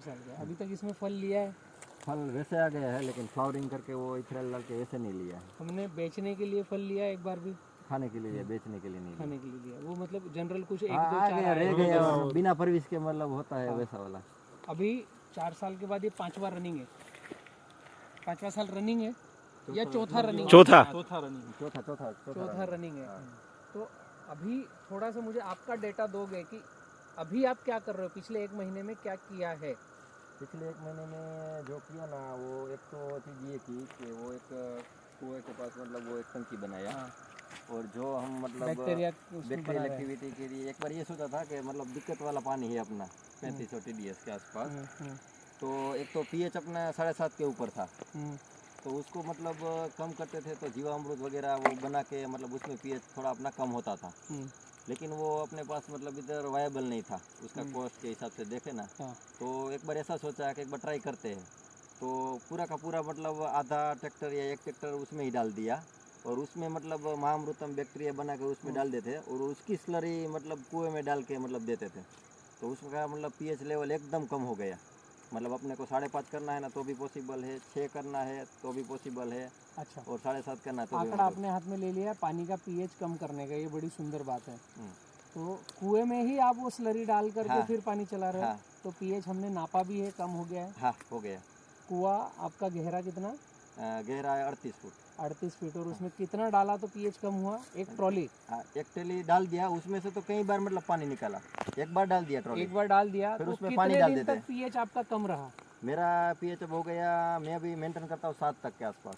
साल का। अभी तक इसमें फल लिया है? फल वैसे आ गया है लेकिन फ्लावरिंग करके वो इथेनॉल डाल के वैसे नहीं लिया है। हमने बेचने के लिए फल लिया एक बार भी? खाने के लिए, बेचने के लिए नहीं लिया। खाने के लिए लिया वो, मतलब जनरल कुछ एक हाँ, दो आ चार गया, रह आए। गया और बिना परविश के मतलब होता है वैसा वाला। अभी 4 साल के बाद ये 5वां रनिंग है, 5वां साल रनिंग है या चौथा रनिंग? चौथा रनिंग है। तो अभी थोड़ा सा मुझे आपका डेटा दोगे कि अभी आप क्या कर रहे हो, पिछले 1 महीने में क्या किया है? पिछले 1 महीने में जो किया ना, वो एक तो चीज़ ये की कि वो एक कुएं के पास मतलब वो एक टंकी बनाया। हाँ। और जो हम मतलब बैक्टीरिया बैक्टीरियल एक्टिविटी के लिए एक बार ये सोचा था कि मतलब दिक्कत वाला पानी है अपना 3500 TDS के आसपास। तो एक तो pH अपना 7.5 के ऊपर था, तो उसको मतलब कम करते थे तो जीवामृत वगैरह वो बना के मतलब उसमें pH थोड़ा अपना कम होता था। लेकिन वो अपने पास मतलब इधर वायबल नहीं था उसका कॉस्ट के हिसाब से देखे ना। तो एक बार ऐसा सोचा कि एक बार ट्राई करते हैं। तो पूरा का पूरा मतलब आधा ट्रैक्टर या 1 ट्रैक्टर उसमें ही डाल दिया और उसमें मतलब महाअमृतम बैक्टीरिया बना के उसमें डाल देते और उसकी स्लरी मतलब कुएं में डाल के मतलब देते थे। तो उसका मतलब pH लेवल एकदम कम हो गया। मतलब अपने को 5.5 करना है ना तो भी पॉसिबल है, 6 करना है तो भी पॉसिबल है। अच्छा। और 7.5 करना है तो भी आंकड़ा आपने हाथ में ले लिया पानी का pH कम करने का, ये बड़ी सुंदर बात है। तो कुएं में ही आप वो स्लरी डाल करके फिर पानी चला रहे हो? तो pH हमने नापा भी है, कम हो गया है? हाँ, हो गया। कुआं आपका गहरा कितना? गहरा है 38 फुट। 38 फीट। और उसमें कितना डाला तो pH कम हुआ? एक ट्रॉली? एक ट्रॉली डाल दिया, उसमें से तो कई बार मतलब पानी निकाला। एक बार डाल दिया ट्रॉली, एक बार डाल दिया फिर तो उसमें कितने पानी डाल दिन देते तक pH आपका कम रहा? मेरा pH अब हो गया, मैं अभी मेंटेन करता हूँ 7 तक के आसपास।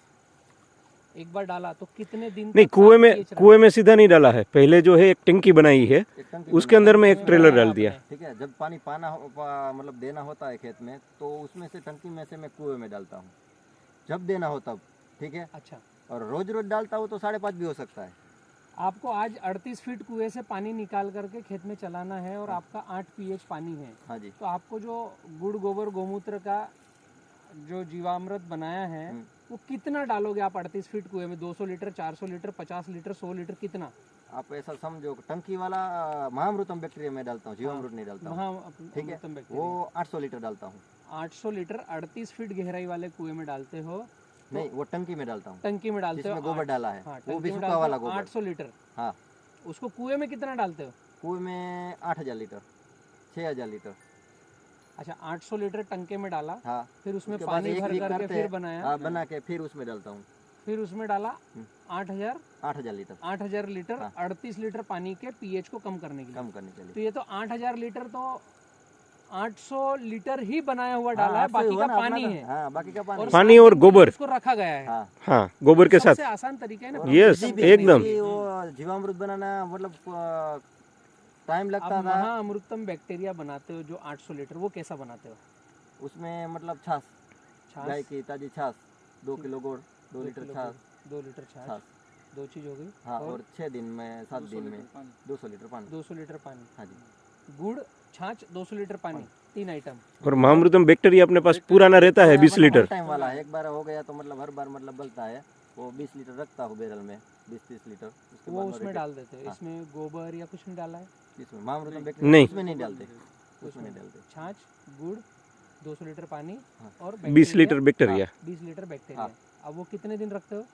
एक बार डाला तो कितने दिन नहीं, तक कुएं में सीधा नहीं डाला है, पहले जो है एक टंकी बनाई है, उसके अंदर में एक ट्रेलर डाल दिया। ठीक है, जब पानी मतलब देना होता है खेत में तो उसमें से टंकी में से मैं कुएं में डालता हूँ जब देना हो तब। ठीक है। अच्छा। और रोज रोज डालता हूँ तो 5.5 भी हो सकता है। आपको आज 38 फीट कुएं से पानी निकाल करके खेत में चलाना है और आपका 8 pH पानी है। हाँ जी। तो आपको जो गुड़ गोबर गौमूत्र का जो जीवामृत बनाया है वो कितना डालोगे आप 38 फीट कुएं में? 200 लीटर, 400 लीटर, 50 लीटर, 100 लीटर, कितना? आप ऐसा समझो, टंकी वाला महाअमृतम बैक्टीरिया में डालता हूँ, जीवामृत नहीं डालता हूँ। ठीक है, वो 800 लीटर डालता हूँ। 800 लीटर 38 फीट गहराई वाले कुएं में डालते हो? नहीं, वो टंकी में डालता हूँ। टंकी में डालते हो? गोबर डाला है। हाँ, वो भी सूखा वाला गोबर। 800 लीटर। हाँ। उसको कुएं में कितना डालते हो? कुएं में 8000 लीटर, 6000 लीटर। अच्छा, 800 लीटर टंके में डाला। हाँ। फिर उसमें पानी भर करके फिर बनाया। हाँ, बना के फिर उसमें डालता हूँ। फिर उसमें डाला 8000 लीटर। 8000 लीटर। हाँ। 38 लीटर पानी के pH को कम करने के लिए। तो ये तो 8000 लीटर तो 800 लीटर ही बनाया हुआ डाला है, बाकी का पानी है। हाँ, बाकी का पानी। पानी और गोबर उसको रखा गया है। हाँ, गोबर के साथ। सबसे आसान तरीका है ना? यस, एकदम। वो जीवामृत बनाना मतलब टाइम लगता था। महाअमृतम बैक्टीरिया बनाते हो जो 800 लीटर, वो कैसा बनाते हो? उसमें मतलब छाछ, गाय की ताजी छाछ, 2 किलो गुड़, 2 लीटर छाछ, 2 लीटर छाछ, 2 चीज हो गई। हाँ, और 6 दिन में 7 दिन में 200 लीटर पानी। 200 लीटर पानी। हाँ जी। गुड़, छाछ, 200 लीटर पानी, 3 आइटम। और महाअमृतम बैक्टीरिया अपने पास पुराना रहता है 20 लीटर। टाइम वाला है, एक बार हो गया तो मतलब हर बार मतलब बलता है। वो 20 लीटर रखता हूँ बैरल में, 20-30 लीटर। उसके वो उसमें डाल देते हैं। इसमें गोबर या कुछ नहीं डाला है? इसमें महाअमृतम बैक्टीरिया उसमें नहीं डालते। छाछ, गुड़, 200 लीटर पानी और 20 लीटर बैक्टीरिया। 20 litre bacteria. अब वो कितने दिन रखते हो?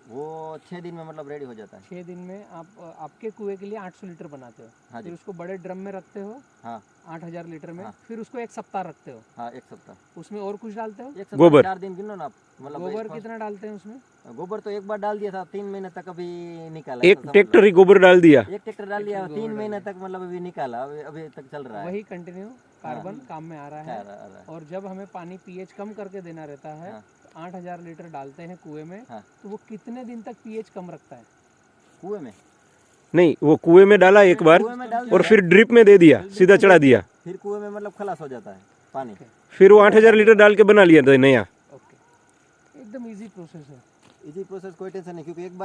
वो 6 दिन में मतलब रेडी हो जाता है। 6 दिन में आप आपके कुएं के लिए 800 लीटर बनाते हो। हाँ, फिर उसको बड़े ड्रम में रखते हो। हाँ। 8000 लीटर में। हाँ। फिर उसको 1 सप्ताह रखते हो। हाँ, 1 सप्ताह। उसमें और कुछ डालते हो? गोबर 4 दिन गिनो ना आप। मतलब गोबर कितना डालते हैं उसमें? गोबर तो एक बार डाल दिया था, 3 महीने तक अभी निकाला। 1 ट्रैक्टर ही गोबर डाल दिया। 1 ट्रैक्टर डाल दिया, 3 महीने तक मतलब अभी निकाला, अभी तक चल रहा है। वही कंटिन्यू कार्बन काम में आ रहा है। और जब हमें पानी pH कम करके देना रहता है, 8000 लीटर डालते हैं कुएं में। तो वो कितने दिन तक pH कम रखता है कुएं में? नहीं, वो कुएं में डाला एक बार और फिर ड्रिप में दे दिया, सीधा चढ़ा दिया। फिर कुएं में मतलब खलास हो जाता है पानी। फिर वो 8000 लीटर डाल के बना लिया था नया। ओके, एकदम इजी प्रोसेस है। इजी प्रोसेस, कोई टेंशन नहीं, क्योंकि एक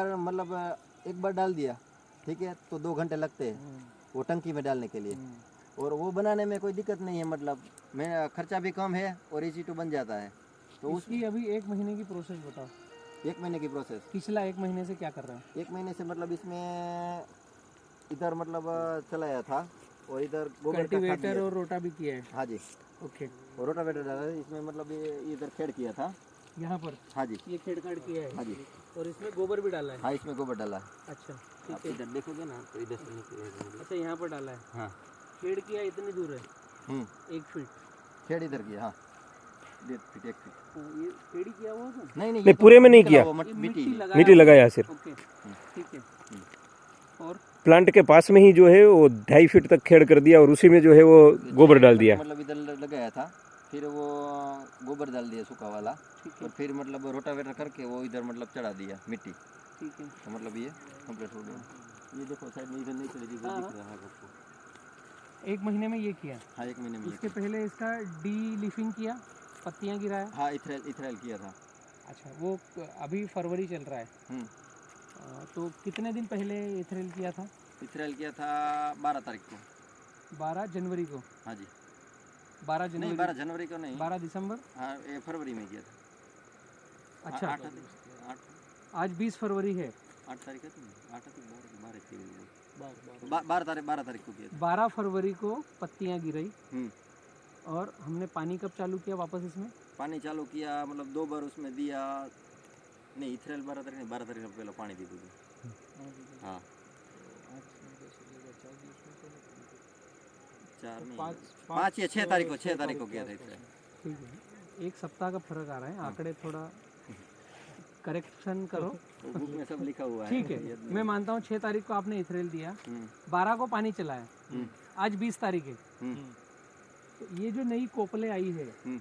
बार डाल दिया, ठीक है, तो 2 घंटे लगते हैं वो टंकी में डालने के लिए। और वो बनाने में कोई दिक्कत नहीं है, मतलब मेरा खर्चा भी कम है और इजी टू बन जाता है। तो उसकी अभी 1 महीने की प्रोसेस बताओ। 1 महीने की प्रोसेस? पिछला 1 महीने से क्या कर रहे हैं? 1 महीने से मतलब इसमें इधर मतलब चलाया था और इधर गोबर कल्टीवेटर और रोटा भी किया है। हाँ जी। ओके। और रोटावेटर डाला है इसमें, मतलब ये इधर खेड़ किया था यहाँ पर हाँ जी, ये खेड़-खाड़ किया है हाँ जी, और इसमें गोबर भी डाला है। हाँ इसमें गोबर डाला है। अच्छा आप ठीक है। इधर देखोगे ना तो इधर से निकलेगा। अच्छा यहाँ पर डाला है। हाँ खेड़ किया इतनी दूर है 1 फीट। खेड़ इधर किया, हाँ 1.5 फीट 1 फीट। तो ये खेड़ी किया हुआ था? नहीं नहीं, पूरे में नहीं किया। वो ये मिट्टी मिट्टी लगाया सिर्फ। ओके ठीक है। और प्लांट के पास में ही जो है वो 2.5 फीट तक खेड़ कर दिया और उसी में जो है वो गोबर डाल दिया। मतलब इधर लगाया था, फिर वो गोबर डाल दिया सूखा वाला, ठीक और है फिर मतलब रोटावेटर करके वो इधर मतलब चढ़ा दिया मिट्टी। ठीक है। तो मतलब ये कंप्लीट हो गया। ये देखो साइड में इधर नहीं चढ़ी, इधर हाँ। दिख रहा है आपको। 1 महीने में ये किया। हाँ 1 महीने में ये इसके पहले इसका डी लीफिंग किया, पत्तियां गिराया। किया। हाँ इथराइल किया था। अच्छा वो अभी फरवरी चल रहा है। हम्म, तो कितने दिन पहले इथरेल किया था? इथराइल किया था 12 तारीख को। 12 जनवरी को। हाँ जी, 12 नहीं जनवरी 12 जनवरी को नहीं, 12 दिसंबर। हाँ ये फरवरी में किया था। अच्छा 8 आज 20 फरवरी है। तारीख है, 8 तारीख 12 तारीख को किया था। 12 फरवरी को पत्तियां गिरई हम्म, और हमने पानी कब चालू किया वापस इसमें? पानी चालू किया, मतलब 2 बार उसमें दिया। नहीं इथराइल 12 तारीख नहीं, 12 तारीख से पहले पानी दी थी। हाँ 4 नहीं, 5 या 6 तारीख को, 6 तारीख को किया था इथराइल। ठीक है, 1 सप्ताह का फर्क आ रहा है। आंकड़े थोड़ा करेक्शन करो। तो बुक में सब लिखा हुआ है। ठीक है मैं मानता हूँ 6 तारीख को आपने इथरेल दिया, हम्म, 12 को पानी चलाया, हम्म, आज 20 तारीख है। हम्म, तो ये जो नई कोपले आई है हम्म,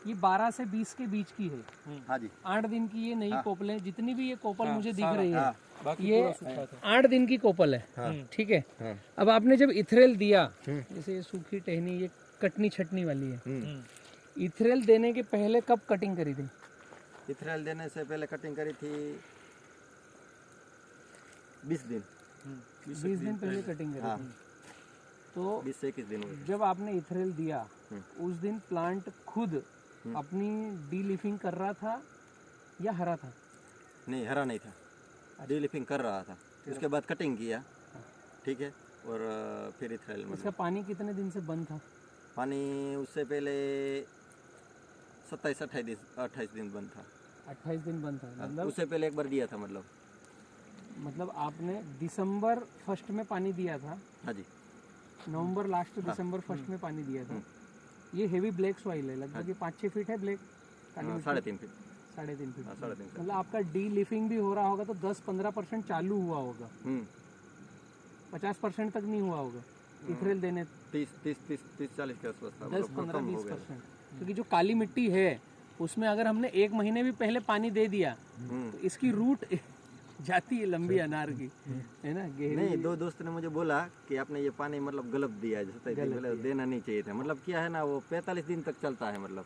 ये 12 से 20 के बीच की है। हाँ जी, 8 दिन की ये नई हाँ। कोपले, जितनी भी ये कोपल मुझे दिख रही है हाँ, ये 8 दिन की कोपल है। हाँ। ठीक है। हाँ। अब आपने जब इथरेल दिया, जैसे ये सूखी टहनी, ये कटनी छटनी वाली है, हम्म। इथरेल देने के पहले कब कटिंग करी थी? इथराइल देने से पहले कटिंग करी थी 20 दिन। 20 दिन पहले कटिंग करी हाँ। थी। तो 20 से 21 दिन हुए। जब आपने इथरेल दिया उस दिन प्लांट खुद अपनी डी लीफिंग कर रहा था या हरा था? नहीं हरा नहीं था, डीलिपिंग कर रहा था। उसके बाद कटिंग किया, ठीक है, और फिर इथराइल इसका पानी कितने दिन से बंद था? पानी उससे पहले 27-28 दिन बंद था। 28 दिन बंद था। उससे पहले एक बार दिया था, मतलब आपने दिसंबर 1 में पानी दिया था, हाँ जी, नवंबर लास्ट दिसंबर 1 में पानी दिया था। ये हेवी ब्लैक सॉइल है, लगभग ये 5-6 फीट है ब्लैक, 3.5 फीट। 3.5 फीट। 3.5 फीट। मतलब आपका डी लीफिंग भी हो रहा होगा तो 10-15% चालू हुआ होगा, 50% तक नहीं हुआ होगा इथरेल देने। 30-40 के आसपास था, 10-15-20%। क्योंकि जो काली मिट्टी है उसमें अगर हमने 1 महीने भी पहले पानी दे दिया तो इसकी रूट जाती है लंबी अनार की, है ना, गहरी। नहीं, 2 दोस्त ने मुझे बोला कि आपने ये पानी मतलब गलत दिया है, जैसे पहले देना नहीं चाहिए था। मतलब क्या है ना, वो 45 दिन तक चलता है, मतलब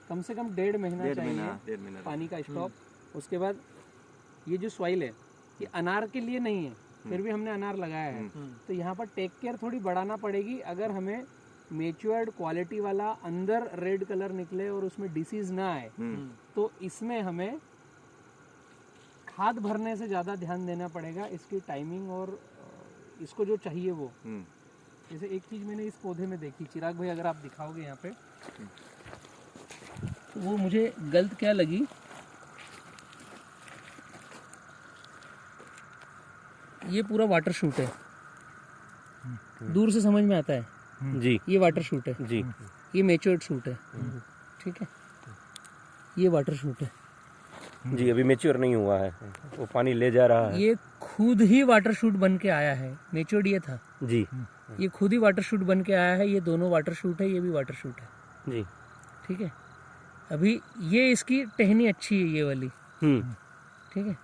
कम से कम 1.5 महीना 1.5 चाहिए महीना, 1.5 महीना पानी का स्टॉक। उसके बाद ये जो सॉइल है ये अनार के लिए नहीं है, फिर भी हमने अनार लगाया है, तो यहाँ पर टेक केयर थोड़ी बढ़ाना पड़ेगी। अगर हमें मेच्योर्ड क्वालिटी वाला अंदर रेड कलर निकले और उसमें डिसीज ना आए तो इसमें हमें खाद भरने से ज़्यादा ध्यान देना पड़ेगा, इसकी टाइमिंग और इसको जो चाहिए वो। जैसे एक चीज़ मैंने इस पौधे में देखी, चिराग भाई अगर आप दिखाओगे यहाँ पे, तो वो मुझे गलत क्या लगी, ये पूरा वाटर शूट है, दूर से समझ में आता है जी, ये वाटर शूट है जी, ये मेच्योर्ड शूट है, ठीक है, ये वाटर शूट है जी, अभी मेच्योर नहीं हुआ है, वो पानी ले जा रहा है। ये खुद ही वाटर शूट बन के आया है, मेच्योर्ड ये था जी, ये खुद ही वाटर शूट बन के आया है। ये दोनों वाटर शूट है, ये भी वाटर शूट है, जी, ठीक है। अभी ये इसकी टहनी अच्छी है ये वाली, ठीक है,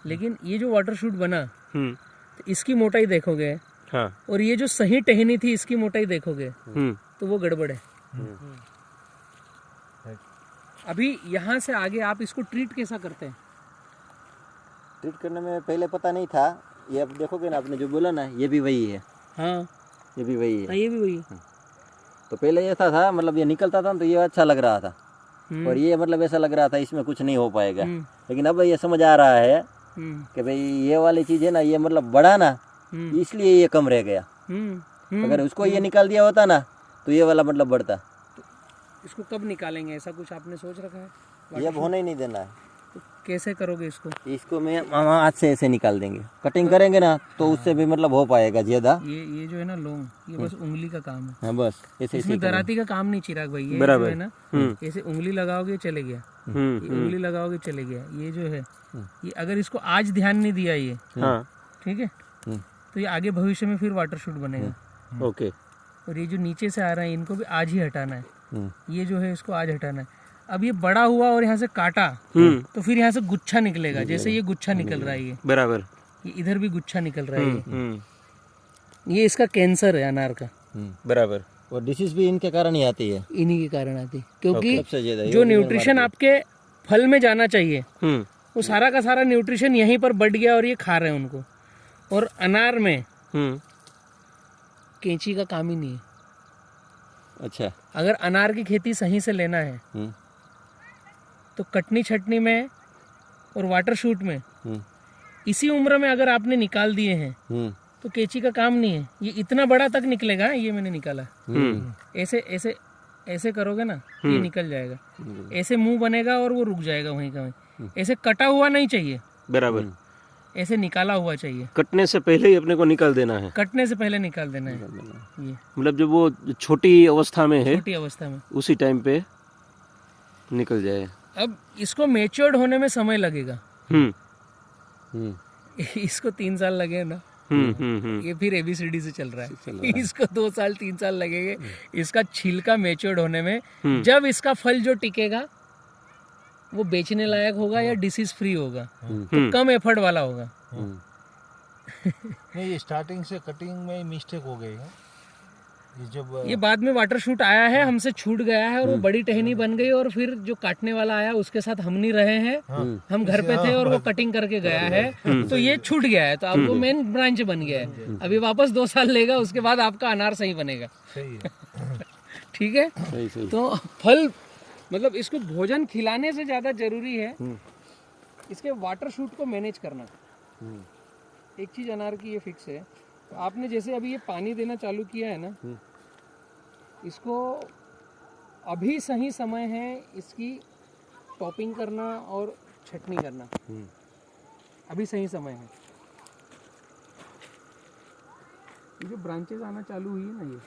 लेकिन ये जो वाटर शूट बना तो इसकी मोटाई देखोगे, हाँ, और ये जो सही टहनी थी इसकी मोटाई देखोगे तो वो गड़बड़ है। अभी यहाँ से आगे आप इसको ट्रीट कैसा करते हैं? ट्रीट करने में पहले पता नहीं था, ये अब देखोगे ना, आपने जो बोला ना, ये भी वही है। हाँ ये भी वही है। ये भी वही है। तो पहले ऐसा था, मतलब ये निकलता था तो ये अच्छा लग रहा था, और ये मतलब ऐसा लग रहा था इसमें कुछ नहीं हो पाएगा। लेकिन अब ये समझ आ रहा है कि भाई ये वाली चीज़ है ना, ये मतलब बड़ा ना, इसलिए ये कम रह गया। अगर उसको ये निकाल दिया होता ना तो ये वाला मतलब बढ़ता। इसको कब निकालेंगे, ऐसा कुछ आपने सोच रखा है? ये अब होने ही नहीं देना है। तो कैसे करोगे इसको? इसको मैं मामा हाथ से ऐसे निकाल देंगे, कटिंग करेंगे ना तो उससे भी मतलब हो पाएगा ज्यादा। ये जो है ना लोग, ये बस उंगली का काम है। हाँ बस ऐसे इसमें दराती का काम नहीं चिराग भाई। ये बराबर। जो है ना, ऐसे उंगली लगाओगे चले गया, ये उंगली लगाओगे चले गया। ये जो है, ये अगर इसको आज ध्यान नहीं दिया ये, हाँ ठीक है, तो ये आगे भविष्य में फिर वाटर शूट बनेगा। ओके। और ये जो नीचे से आ रहे हैं इनको भी आज ही हटाना है। ये जो है इसको आज हटाना है। अब ये बड़ा हुआ और यहाँ से काटा तो फिर यहाँ से गुच्छा निकलेगा, जैसे ये गुच्छा निकल रहा है, ये बराबर। ये इधर भी गुच्छा निकल रहा है। ये इसका कैंसर है अनार का। बराबर। और डिसीज भी इनके कारण ही आती है, इन्हीं के कारण आती है, क्योंकि सबसे ज्यादा जो न्यूट्रिशन आपके फल में जाना चाहिए हम्म वो सारा का सारा न्यूट्रिशन यहीं पर बढ़ गया और ये खा रहे हैं उनको। और अनार में कैंची का काम ही नहीं है। अच्छा। अगर अनार की खेती सही से लेना है तो कटनी छटनी में और वाटर शूट में इसी उम्र में अगर आपने निकाल दिए हैं तो कैंची का काम नहीं है। ये इतना बड़ा तक निकलेगा, ये मैंने निकाला। ऐसे ऐसे ऐसे करोगे ना ये निकल जाएगा, ऐसे मुंह बनेगा और वो रुक जाएगा वहीं का वहीं। ऐसे कटा हुआ नहीं चाहिए, बराबर। ऐसे निकाला हुआ चाहिए। कटने से पहले ही अपने को निकाल देना है। कटने से पहले निकाल देना है। ये मतलब जब वो छोटी अवस्था में है, छोटी अवस्था में, उसी टाइम पे निकल जाए। अब इसको मैच्योर्ड होने में समय लगेगा। हम्म इसको 3 साल लगे ना, ये फिर ABCD से चल रहा है। इसको 2 साल 3 साल लगेंगे इसका छिलका मैच्योर्ड होने में। जब इसका फल जो टिकेगा वो बेचने लायक होगा या डिसीज फ्री होगा, तो कम एफर्ट वाला होगा। नहीं, ये स्टार्टिंग से कटिंग में मिस्टेक हो गई है। ये जब ये बाद में वाटर शूट आया है, हमसे छूट गया है और वो बड़ी टहनी बन गई, और फिर जो काटने वाला आया उसके साथ हम नहीं रहे हैं। हम घर पे थे और वो कटिंग करके गया है, तो ये छूट गया है, तो अब वो मेन ब्रांच बन गया है। अभी वापस 2 साल लेगा, उसके बाद आपका अनार सही बनेगा। सही है। ठीक है। तो फल मतलब इसको भोजन खिलाने से ज्यादा जरूरी है इसके वाटर शूट को मैनेज करना। एक चीज अनार की ये फिक्स है, तो आपने जैसे अभी ये पानी देना चालू किया है ना, इसको अभी सही समय है इसकी टॉपिंग करना और छटनी करना। अभी सही समय है। ये जो ब्रांचेस आना चालू हुई है ना, ये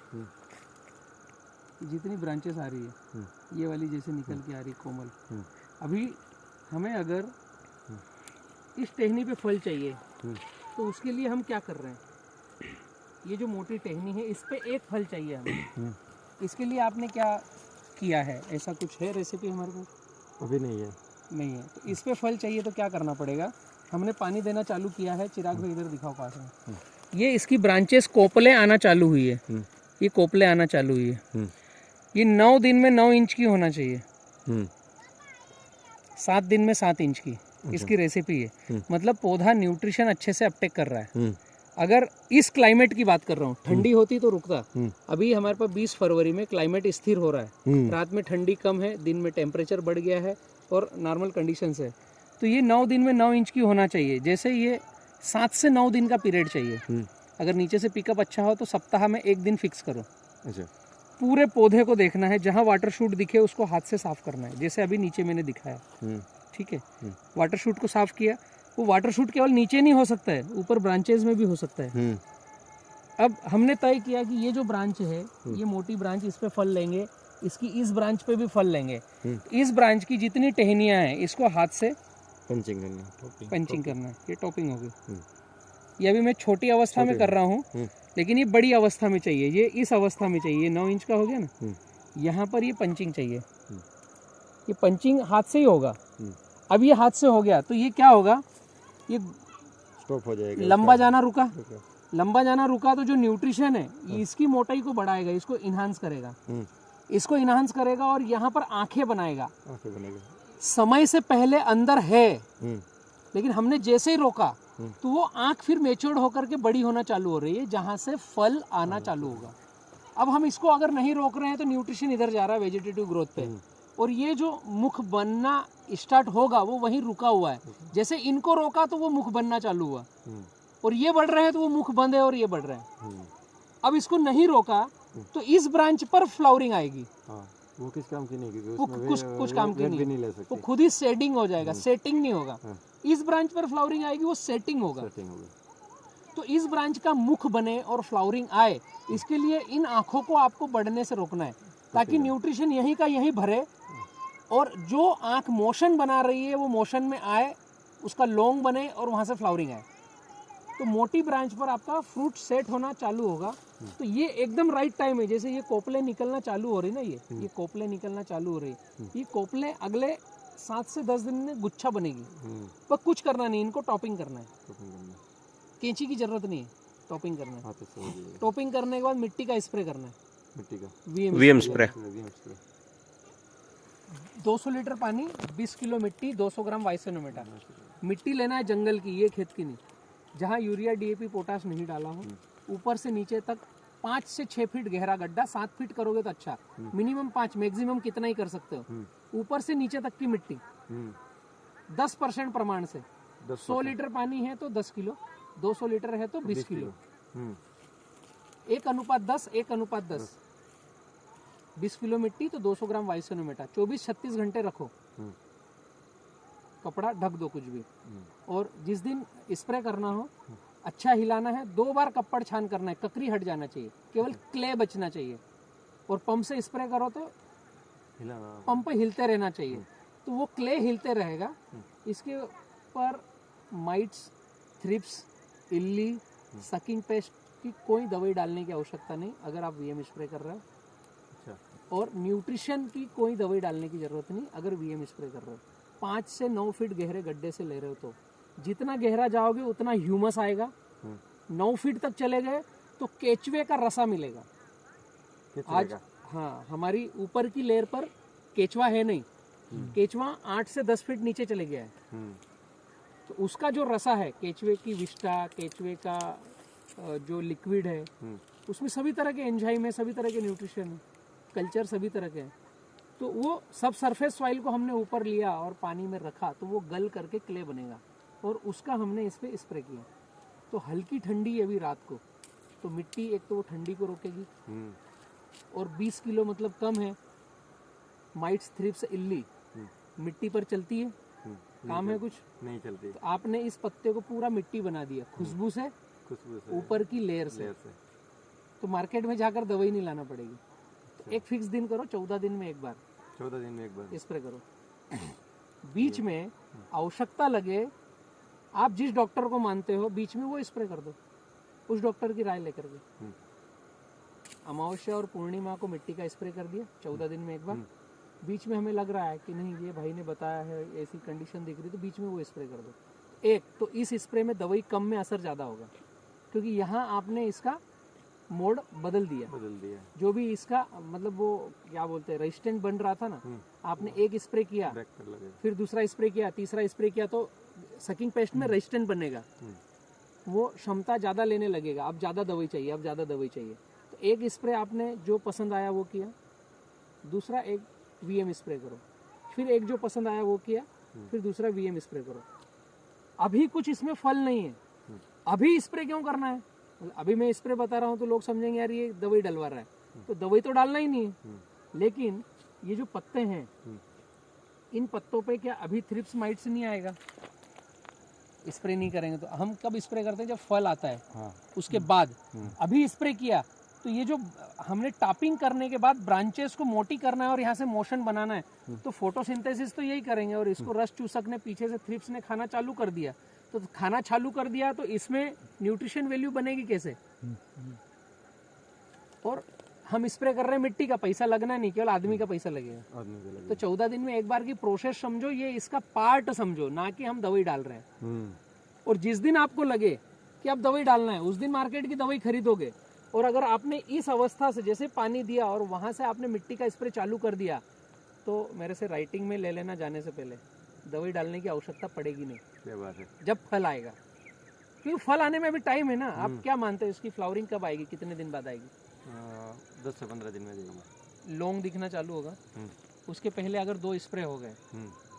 जितनी ब्रांचेस आ रही है, ये वाली जैसे निकल के आ रही कोमल, अभी हमें अगर इस टहनी पे फल चाहिए तो उसके लिए हम क्या कर रहे हैं, ये जो मोटी टहनी है इस पे एक फल चाहिए हमें। इसके लिए आपने क्या किया है, ऐसा कुछ है रेसिपी हमारे पास? अभी नहीं है। नहीं है। तो इस पे फल चाहिए तो क्या करना पड़ेगा, हमने पानी देना चालू किया है। चिराग भाई इधर दिखाओ पास में, ये इसकी ब्रांचेस कोपले आना चालू हुई है, ये कोपले आना चालू हुई है। ये 9 दिन में 9 इंच की होना चाहिए, 7 दिन में 7 इंच की इसकी रेसिपी है। मतलब पौधा न्यूट्रिशन अच्छे से अपटेक कर रहा है। अगर इस क्लाइमेट की बात कर रहा हूँ, ठंडी होती तो रुकता। अभी हमारे पास 20 फरवरी में क्लाइमेट स्थिर हो रहा है, रात में ठंडी कम है, दिन में टेम्परेचर बढ़ गया है और नॉर्मल कंडीशंस है। तो ये 9 दिन में 9 इंच की होना चाहिए। जैसे ये 7 से 9 दिन का पीरियड चाहिए। अगर नीचे से पिकअप अच्छा हो तो सप्ताह में 1 दिन फिक्स करो। अच्छा। पूरे पौधे को देखना है, जहाँ वाटर शूट दिखे उसको हाथ से साफ करना है, जैसे अभी नीचे मैंने दिखाया। ठीक है। वाटर शूट को साफ किया, वो वाटर शूट केवल नीचे नहीं हो सकता है, ऊपर ब्रांचेज में भी हो सकता है। अब हमने तय किया कि ये जो ब्रांच है, ये मोटी ब्रांच, इस पे फल लेंगे, इसकी इस ब्रांच पे भी फल लेंगे। इस ब्रांच की जितनी टहनियां हैं इसको हाथ से पंचिंग करना है। ये टॉपिंग हो गई। ये अभी मैं छोटी अवस्था में कर रहा हूँ, लेकिन ये बड़ी अवस्था में चाहिए। ये इस अवस्था में चाहिए, 9 इंच का हो गया ना, यहाँ पर ये पंचिंग चाहिए। ये पंचिंग हाथ से ही होगा। अब ये हाथ से हो गया तो ये क्या होगा, ये स्टॉप हो जाएगा। लंबा जाना रुका, लंबा जाना रुका तो जो न्यूट्रिशन है ये इसकी मोटाई को बढ़ाएगा, इसको इन्हांस करेगा, इसको इन्हांस करेगा और यहाँ पर आंखें बनाएगा। समय से पहले अंदर है, लेकिन हमने जैसे ही रोका तो वो आंख फिर मैच्योर्ड होकर के बड़ी होना चालू हो रही है, जहाँ से फल आना चालू होगा। अब हम इसको अगर नहीं रोक रहे हैं तो न्यूट्रिशन इधर जा रहा है वेजिटेटिव ग्रोथ पे, और ये जो मुख बनना स्टार्ट होगा वो वहीं रुका हुआ है। जैसे इनको रोका तो वो मुख बनना चालू हुआ, और ये बढ़ रहे हैं तो वो मुख बंद है और ये बढ़ रहे हैं। अब इसको नहीं रोका तो इस ब्रांच पर फ्लावरिंग आएगी। हाँ, वो किस काम की नहीं, क्योंकि वो उसमें कुछ काम की भी नहीं ले वो सकती। खुद ही सेटिंग हो जाएगा, सेटिंग नहीं होगा। हाँ। इस ब्रांच पर फ्लावरिंग आएगी, वो सेटिंग होगा। सेटिंग होगी। तो इस ब्रांच का मुख बने और फ्लावरिंग आए, इसके लिए इन आँखों को आपको बढ़ने से रोकना है, ताकि न्यूट्रिशन यहीं का यहीं भरे, और जो आँख मोशन बना रही है वो मोशन में आए, उसका लॉन्ग बने और वहाँ से फ्लावरिंग आए। तो मोटी ब्रांच पर आपका फ्रूट सेट होना चालू होगा। तो ये एकदम राइट टाइम है। जैसे ये कोपले निकलना चालू हो रही ना, ये कोपले निकलना चालू हो रही, ये कोपले अगले 7 से 10 दिन में गुच्छा बनेगी। पर कुछ करना नहीं, इनको टॉपिंग करना है, कैंची की जरूरत नहीं है, टॉपिंग करना है। टॉपिंग करने के बाद मिट्टी का स्प्रे करना है, मिट्टी का वीएम स्प्रे। 200 लीटर पानी, 20 किलो मिट्टी, 200 ग्राम वाइसोनोमेटा। मिट्टी लेना है जंगल की, ये खेत की नहीं, जहाँ यूरिया डीएपी पोटाश नहीं डाला हो। ऊपर से नीचे तक 5 से 6 फीट गहरा गड्ढा, 7 फीट करोगे तो अच्छा, मिनिमम 5, मैक्सिमम कितना ही कर सकते हो। ऊपर से नीचे तक की मिट्टी 10% प्रमाण से। 100 लीटर पानी है तो 10 किलो, 200 लीटर है तो 20 किलो, 1:10, 1:10। 20 किलो मिट्टी तो 200 ग्राम वाइसोनोमेटा। 24-36 घंटे रखो, कपड़ा ढक दो कुछ भी। और जिस दिन स्प्रे करना हो, अच्छा हिलाना है, 2 बार कपड़ छान करना है, ककरी हट जाना चाहिए, केवल क्ले बचना चाहिए। और पंप से स्प्रे करो तो पंप हिलते रहना चाहिए, तो वो क्ले हिलते रहेगा। इसके ऊपर माइट्स, थ्रिप्स, इल्ली, सकिंग पेस्ट की कोई दवाई डालने की आवश्यकता नहीं अगर आप वीएम स्प्रे कर रहे हो। और न्यूट्रिशन की कोई दवाई डालने की जरूरत नहीं अगर वीएम स्प्रे कर रहे हो। 5 से 9 फीट गहरे गड्ढे से ले रहे हो तो जितना गहरा जाओगे उतना ह्यूमस आएगा। 9 फीट तक चले गए तो केचवे का रसा मिलेगा। आज हाँ, हमारी ऊपर की लेयर पर केचवा है नहीं, केचवा 8 से 10 फीट नीचे चले गया है। तो उसका जो रसा है, केचवे की विष्टा, केचवे का जो लिक्विड है, उसमें सभी तरह के एंजाइम है, सभी तरह के न्यूट्रिशन है, कल्चर सभी तरह के हैं। तो वो सब सरफेस सॉइल को हमने ऊपर लिया और पानी में रखा, तो वो गल करके क्ले बनेगा, और उसका हमने इस पे स्प्रे किया। तो हल्की ठंडी है अभी रात को, तो मिट्टी एक तो वो ठंडी को रोकेगी, और 20 किलो मतलब कम है। माइट्स, थ्रिप्स, इल्ली मिट्टी पर चलती है, काम है कुछ नहीं चलती। तो आपने इस पत्ते को पूरा मिट्टी बना दिया, खुशबू से, ऊपर की लेयर से। तो मार्केट में जाकर दवाई नहीं लाना पड़ेगी। तो एक फिक्स दिन करो, 14 दिन में एक बार, 14 दिन में एक बार स्प्रे करो। बीच में आवश्यकता लगे, आप जिस डॉक्टर को मानते हो, बीच में वो स्प्रे कर दो, उस डॉक्टर की राय लेकर के। अमावस्या और पूर्णिमा को मिट्टी का स्प्रे कर दिया, 14 दिन में एक बार। बीच में हमें लग रहा है कि नहीं, ये भाई ने बताया है, ऐसी कंडीशन दिख रही, तो बीच में वो स्प्रे कर दो। एक तो इस स्प्रे में दवाई कम में असर ज़्यादा होगा, क्योंकि यहाँ आपने इसका मोड बदल दिया। जो भी इसका मतलब वो क्या बोलते हैं, रेजिस्टेंट बन रहा था ना, आपने एक स्प्रे किया, फिर दूसरा स्प्रे किया, तीसरा स्प्रे किया, तो सकिंग पेस्ट में रेजिस्टेंट बनेगा, वो क्षमता ज़्यादा लेने लगेगा। अब ज़्यादा दवाई चाहिए, अब ज़्यादा दवाई चाहिए। तो एक स्प्रे आपने जो पसंद आया वो किया, दूसरा एक वीएम स्प्रे करो, फिर एक जो पसंद आया वो किया, फिर दूसरा वीएम स्प्रे करो। अभी कुछ इसमें फल नहीं है, अभी स्प्रे क्यों करना है? अभी मैं स्प्रे बता रहा हूँ तो लोग समझेंगे यार ये दवाई डलवा रहा है, तो दवाई तो डालना ही नहीं है। लेकिन ये जो पत्ते हैं, इन पत्तों पे क्या अभी थ्रिप्स, माइट्स नहीं आएगा? स्प्रे नहीं करेंगे तो हम कब स्प्रे करते हैं? जब फल आता है, उसके बाद। अभी स्प्रे किया तो ये जो हमने टॉपिंग करने के बाद ब्रांचेस को मोटी करना है और यहाँ से मोशन बनाना है, तो फोटोसिंथेसिस तो यही करेंगे। और इसको रस चूसक ने, पीछे से थ्रिप्स ने खाना चालू कर दिया, तो खाना चालू कर दिया तो इसमें न्यूट्रिशन वैल्यू बनेगी कैसे? और हम स्प्रे कर रहे हैं, मिट्टी का पैसा लगना नहीं, केवल आदमी का पैसा लगेगा। तो 14 दिन में एक बार की प्रोसेस समझो, ये इसका पार्ट समझो, ना कि हम दवाई डाल रहे हैं। और जिस दिन आपको लगे कि अब दवाई डालना है, उस दिन मार्केट की दवाई खरीदोगे। और अगर आपने इस अवस्था से जैसे पानी दिया और वहां से आपने मिट्टी का स्प्रे चालू कर दिया, तो मेरे से राइटिंग में ले लेना, जाने से पहले दवाई डालने की आवश्यकता पड़ेगी नहीं। क्या बात है। जब फल आएगा, क्योंकि फल आने में भी टाइम है ना। आप क्या मानते हो इसकी फ्लावरिंग कब आएगी, कितने दिन बाद आएगी? 10 से 15 दिन में जाएगी। लौंग दिखना चालू होगा, उसके पहले अगर 2 स्प्रे हो गए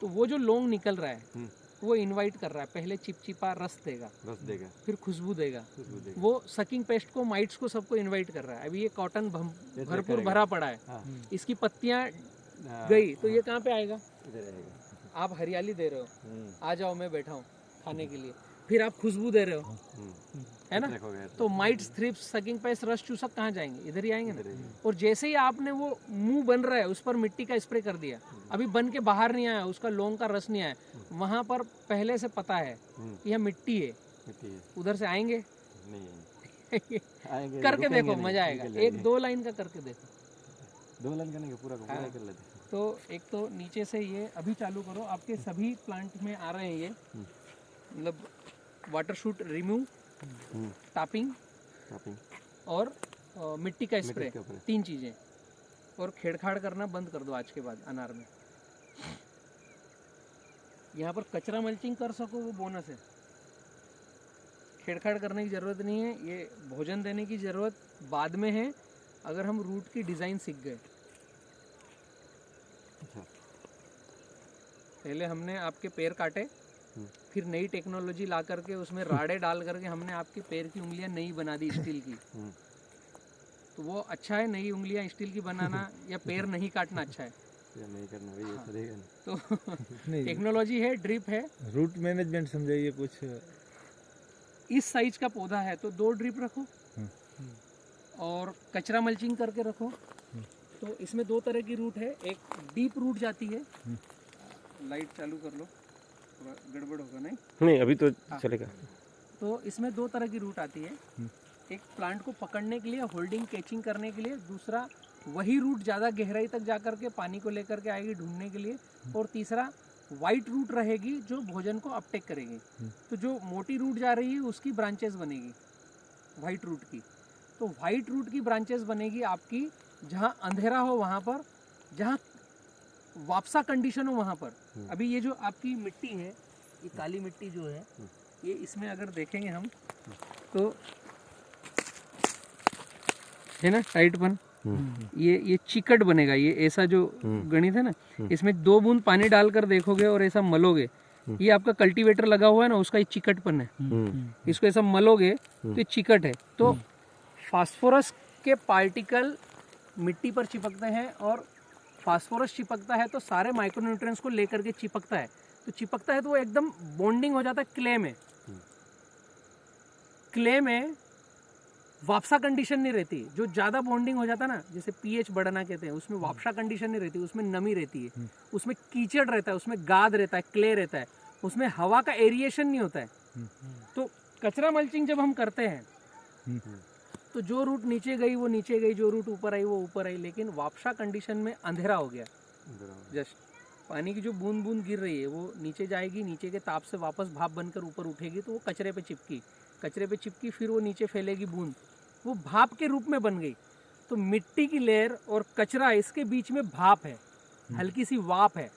तो वो जो लौंग निकल रहा है वो इनवाइट कर रहा है, पहले चिपचिपा रस देगा, रस देगा, फिर खुशबू देगा, खुशबू देगा। वो सकिंग पेस्ट को, माइट्स को, सबको इनवाइट कर रहा है। अभी ये कॉटन भरपूर करेगा। भरा पड़ा है, हाँ, इसकी पत्तियां हाँ, गई तो हाँ, ये कहाँ पे आएगा? इधर रहेगा। आप हरियाली दे रहे हो, हम्म, आ जाओ मैं बैठा हूँ खाने के लिए, फिर आप खुशबू दे रहे हो, हम्म, है ना? देखो गया तो माइट्स, थ्रिप्स, सकिंग पेस्ट, रस चूसक कहाँ जाएंगे? इधर ही आएंगे इधर ना। रहेगा। और जैसे ही आपने वो मुंह बन रहा है उस पर मिट्टी का स्प्रे कर दिया, अभी बन के बाहर नहीं आया, उसका लौंग का रस नहीं आया, वहां पर पहले से पता है कि यह मिट्टी है, मिट्टी है, उधर से आएंगे नहीं आएंगे। आएंगे, करके रुकेंगे देखो, नहीं, मजा आएगा। निकल एक जाएंगे। 2 लाइन का करके देखो। 2 लाइन करने के पूरा का पूरा हाँ। कर लेते। तो एक तो नीचे से ये अभी चालू करो, आपके सभी प्लांट में आ रहे हैं ये, मतलब water shoot remove, topping topping, और मिट्टी का स्प्रे, के ऊपर 3 चीजें। और छेड़छाड़ करना बंद कर दो आज के बाद अनार में। यहाँ पर कचरा मल्चिंग कर सको वो बोनस है, छेड़छाड़ करने की जरूरत नहीं है। ये भोजन देने की जरूरत बाद में है, अगर हम रूट की डिजाइन सीख गए। अच्छा, पहले हमने आपके पैर काटे, फिर नई टेक्नोलॉजी ला करके उसमें राड़े डाल करके हमने आपके पैर की उंगलियां नई बना दी स्टील की। तो वो अच्छा है नई उंगलियां स्टील की बनाना, या पैर नहीं काटना अच्छा है? ये नहीं करना भाई, ऐसा रहेगा नहीं। तो नहीं, टेक्नोलॉजी है, ड्रिप है, रूट मैनेजमेंट समझाइए कुछ। इस साइज का पौधा है तो 2 ड्रिप रखो, और कचरा मल्चिंग करके रखो। तो इसमें 2 तरह की रूट है, एक डीप रूट जाती है, लाइट चालू कर लो, थोड़ा गड़बड़ होगा नहीं? अभी तो चलेगा। तो इसमें 2 तरह की रूट आती है, एक प्लांट को पकड़ने के लिए, होल्डिंग कैचिंग करने के लिए, दूसरा वही रूट ज़्यादा गहराई तक जा करके पानी को लेकर के आएगी ढूंढने के लिए, और तीसरा वाइट रूट रहेगी जो भोजन को अपटेक करेगी। तो जो मोटी रूट जा रही है उसकी ब्रांचेस बनेगी वाइट रूट की। तो वाइट रूट की ब्रांचेस बनेगी आपकी जहाँ अंधेरा हो वहाँ पर, जहाँ वापसा कंडीशन हो वहाँ पर। अभी ये जो आपकी मिट्टी है, ये काली मिट्टी जो है, ये इसमें अगर देखेंगे हम तो है ना टाइटपन, ये चिकट बनेगा। ये ऐसा जो गणित है ना, इसमें 2 बूंद पानी डालकर देखोगे और ऐसा मलोगे, ये आपका कल्टीवेटर लगा हुआ है ना, उसका ये चिकटपन है। इसको ऐसा मलोगे तो ये चिकट है। तो फास्फोरस के पार्टिकल मिट्टी पर चिपकते हैं, और फास्फोरस चिपकता है तो सारे माइक्रोन्यूट्रिएंट्स को लेकर के चिपकता है। तो चिपकता है तो वो एकदम बॉन्डिंग हो जाता है क्ले में। क्ले में वापसा कंडीशन नहीं रहती। जो ज़्यादा बॉन्डिंग हो जाता है ना, जैसे पीएच बढ़ना कहते हैं, उसमें वापसा कंडीशन नहीं रहती, उसमें नमी रहती है, उसमें कीचड़ रहता है, उसमें गाद रहता है, क्ले रहता है, उसमें हवा का एरिएशन नहीं होता है। तो कचरा मल्चिंग जब हम करते हैं तो जो रूट नीचे गई वो नीचे गई, जो रूट ऊपर आई वो ऊपर आई, लेकिन वापसा कंडीशन में अंधेरा हो गया। जस्ट पानी की जो बूंद बूंद गिर रही है वो नीचे जाएगी, नीचे के ताप से वापस भाप बनकर ऊपर उठेगी, तो वो कचरे पे चिपकी, कचरे पे चिपकी, फिर वो नीचे फैलेगी बूंद, वो भाप के रूप में बन गई। तो मिट्टी की लेयर और कचरा, इसके बीच में भाप है, हल्की सी वाप है,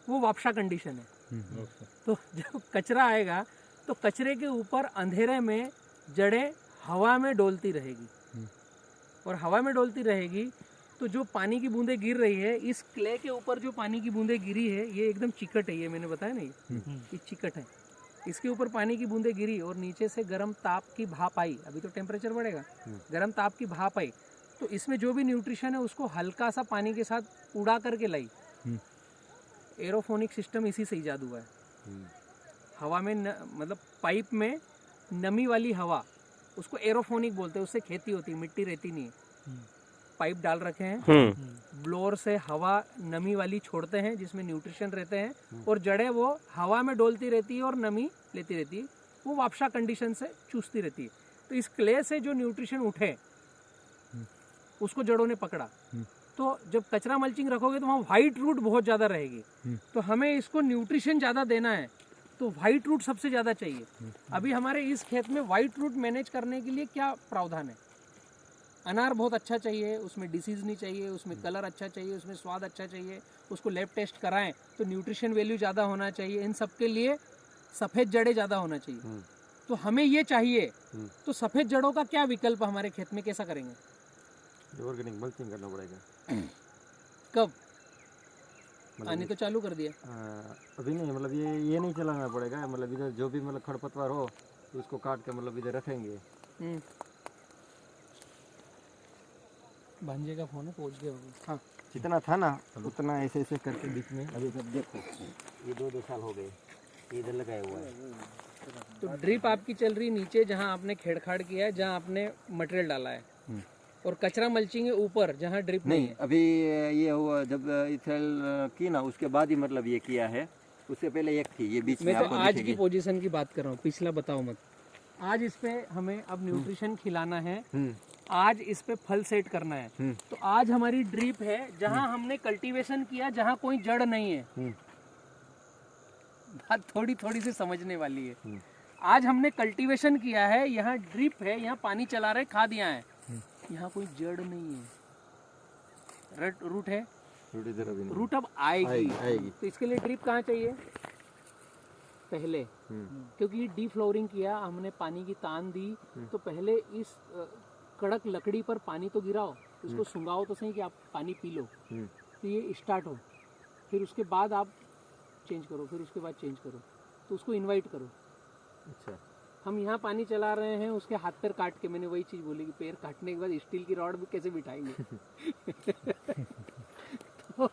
वो वापसा कंडीशन है। तो जब कचरा आएगा तो कचरे के ऊपर अंधेरे में जड़ें हवा में डोलती रहेगी, और हवा में डोलती रहेगी तो जो पानी की बूंदें गिर रही है, इस क्ले के ऊपर जो पानी की बूंदें गिरी है, ये एकदम चिकट है, ये मैंने बताया ना, ये चिकट है। इसके ऊपर पानी की बूंदें गिरी और नीचे से गर्म ताप की भाप आई, अभी तो टेम्परेचर बढ़ेगा, गर्म ताप की भाप आई, तो इसमें जो भी न्यूट्रिशन है उसको हल्का सा पानी के साथ उड़ा करके लाई। एरोफोनिक सिस्टम इसी से ईजाद हुआ है। हवा में मतलब पाइप में नमी वाली हवा, उसको एरोफोनिक बोलते हैं, उससे खेती होती है, मिट्टी रहती नहीं है। पाइप डाल रखे हैं, ब्लोअर से हवा नमी वाली छोड़ते हैं जिसमें न्यूट्रिशन रहते हैं, और जड़ें वो हवा में डोलती रहती है और नमी लेती रहती है, वो वापसा कंडीशन से चूसती रहती है। तो इस क्ले से जो न्यूट्रिशन उठे उसको जड़ों ने पकड़ा। तो जब कचरा मल्चिंग रखोगे तो वहाँ वाइट रूट बहुत ज़्यादा रहेगी, तो हमें इसको न्यूट्रिशन ज़्यादा देना है, तो वाइट रूट सबसे ज़्यादा चाहिए। अभी हमारे इस खेत में वाइट रूट मैनेज करने के लिए क्या प्रावधान है? अनार बहुत अच्छा चाहिए, उसमें डिसीज़ नहीं चाहिए, उसमें कलर अच्छा चाहिए, उसमें स्वाद अच्छा चाहिए, उसको लैब टेस्ट कराएं तो न्यूट्रिशन वैल्यू ज़्यादा होना चाहिए, इन सब के लिए सफ़ेद जड़ें ज़्यादा होना चाहिए। तो हमें ये चाहिए, तो सफ़ेद जड़ों का क्या विकल्प हमारे खेत में कैसा करेंगे? ऑर्गेनिक मल्चिंग करना पड़ेगा। कब? आने तो चालू कर दिया। अभी नहीं, मतलब ये नहीं चलाना पड़ेगा, मतलब इधर जो भी मतलब खरपतवार हो तो उसको काट के मतलब इधर रखेंगे। भांजे का फोन है, पहुंच गया होगा। हाँ, जितना था ना उतना ऐसे ऐसे करके बीच में अभी जब देखो ये 2 साल हो गए ये इधर लगाया हुआ है। तो ड्रिप आपकी चल रही नीचे जहाँ आपने खेड़खाड़ किया है, जहाँ आपने मटेरियल डाला है, और कचरा मल्चिंग है ऊपर जहाँ ड्रिप नहीं है। अभी ये हुआ जब इथेल की ना उसके बाद ही मतलब ये किया है, उससे पहले एक थी ये बीच में। मैं तो आपको आज दिखेगी। की पोजीशन की बात कर रहा हूँ, पिछला बताओ मत। आज इस पे हमें अब न्यूट्रिशन खिलाना है, आज इस पे फल सेट करना है। तो आज हमारी ड्रिप है जहाँ हमने कल्टीवेशन किया, जहाँ कोई जड़ नहीं है। बात थोड़ी थोड़ी सी समझने वाली है। आज हमने कल्टीवेशन किया है, यहाँ ड्रिप है, यहाँ पानी चला रहे, खाद यहाँ है, यहाँ कोई जड़ नहीं है। रूट है, रूट अब आएगी। तो इसके लिए ड्रिप कहाँ चाहिए पहले, क्योंकि ये डीफ्लोरिंग किया हमने, पानी की तान दी, तो पहले इस कड़क लकड़ी पर पानी तो गिराओ, इसको सुंगाओ तो सही कि आप पानी पी लो, तो ये स्टार्ट हो, फिर उसके बाद आप चेंज करो, फिर उसके बाद चेंज करो, तो उसको इनवाइट करो। अच्छा, हम यहाँ पानी चला रहे हैं, उसके हाथ पैर काट के, मैंने वही चीज़ बोली कि पैर काटने के बाद स्टील की रॉड भी कैसे बिठाएंगे। तो